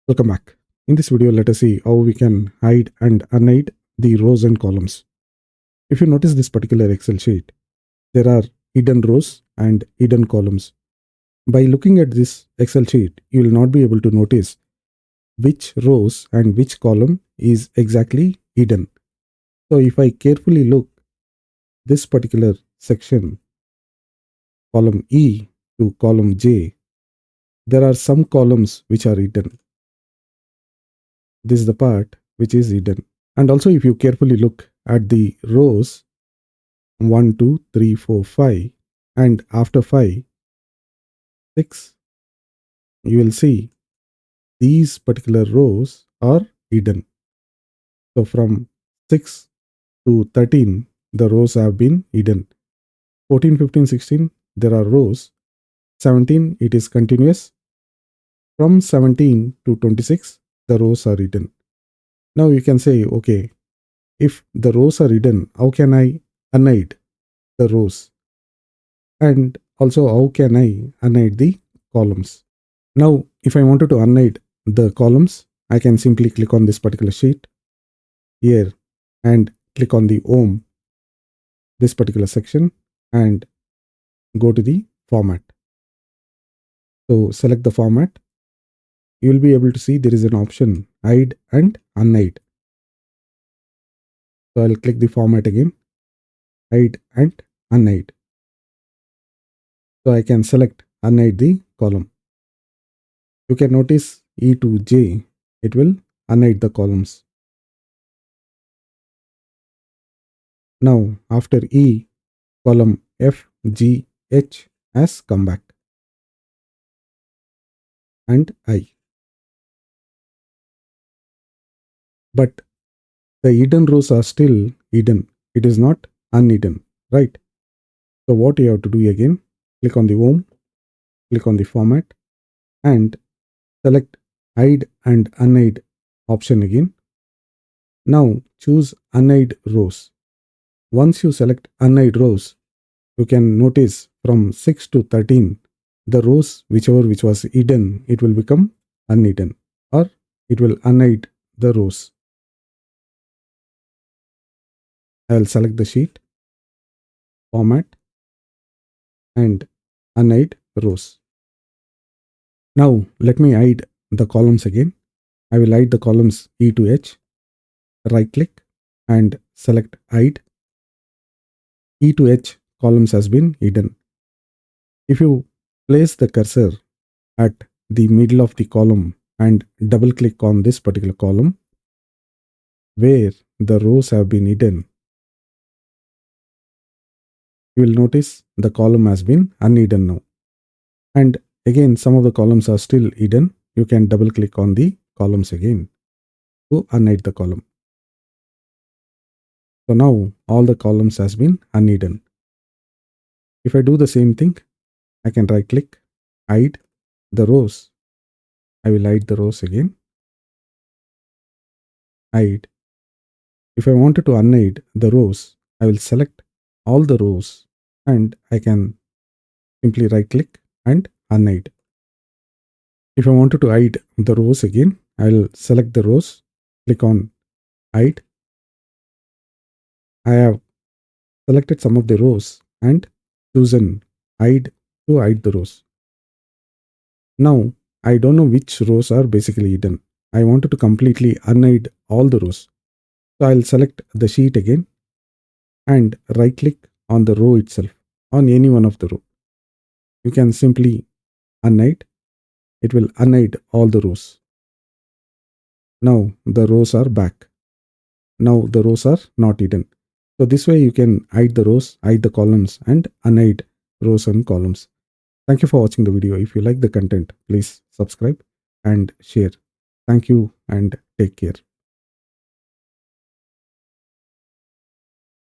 Welcome back. In this video, let us see how we can hide and unhide the rows and columns. If you notice this particular Excel sheet, there are hidden rows and hidden columns. By looking at this Excel sheet, you will not be able to notice which rows and which column is exactly hidden. So if I carefully look this particular section, column E to column J, there are some columns which are hidden. This is the part which is hidden. And also if you carefully look at the rows 1, 2, 3, 4, 5 and after 5, 6, you will see these particular rows are hidden. So from 6 to 13, the rows have been hidden. 14, 15, 16, there are rows. 17, it is continuous. From 17 to 26, the rows are hidden. Now you can say, okay, if the rows are hidden, how can I unhide the rows? And also, how can I unhide the columns? Now, if I wanted to unhide the columns, I can simply click on this particular sheet here and click on the Home, this particular section, and go to the format. So select the format. You will be able to see there is an option hide and unhide. So I'll click the format again, hide and unhide. So I can select unhide the column. You can notice E to J, it will unhide the columns. Now after E, column F, G, H has come back and I. But the hidden rows are still hidden. It is not unhidden, right? So what you have to do again, click on the Home, click on the format and select hide and unhide option again. Now choose unhide rows. Once you select unhide rows, you can notice from 6 to 13, the rows which was hidden, it will become unhidden or it will unhide the rows. I will select the sheet, format and unhide rows. Now let me hide the columns again. I will hide the columns E to H. Right click and select hide. E to H columns has been hidden. If you place the cursor at the middle of the column and double click on this particular column where the rows have been hidden, you will notice the column has been unhidden now. And again, some of the columns are still hidden. You can double click on the columns again to unhide the column. So now all the columns has been unhidden. If I do the same thing, I can right click, hide the rows. I will hide the rows again. Hide. If I wanted to unhide the rows, I will select all the rows and I can simply right click and unhide. If I wanted to hide the rows again, I will select the rows, click on hide. I have selected some of the rows and chosen hide to hide the rows. Now I don't know which rows are basically hidden. I wanted to completely unhide all the rows. So I'll select the sheet again and right click on the row itself, on any one of the row. You can simply unhide. It will unhide all the rows. Now the rows are back. Now the rows are not hidden. So this way you can hide the rows, hide the columns and unhide rows and columns. Thank you for watching the video. If you like the content, please subscribe and share. Thank you and take care.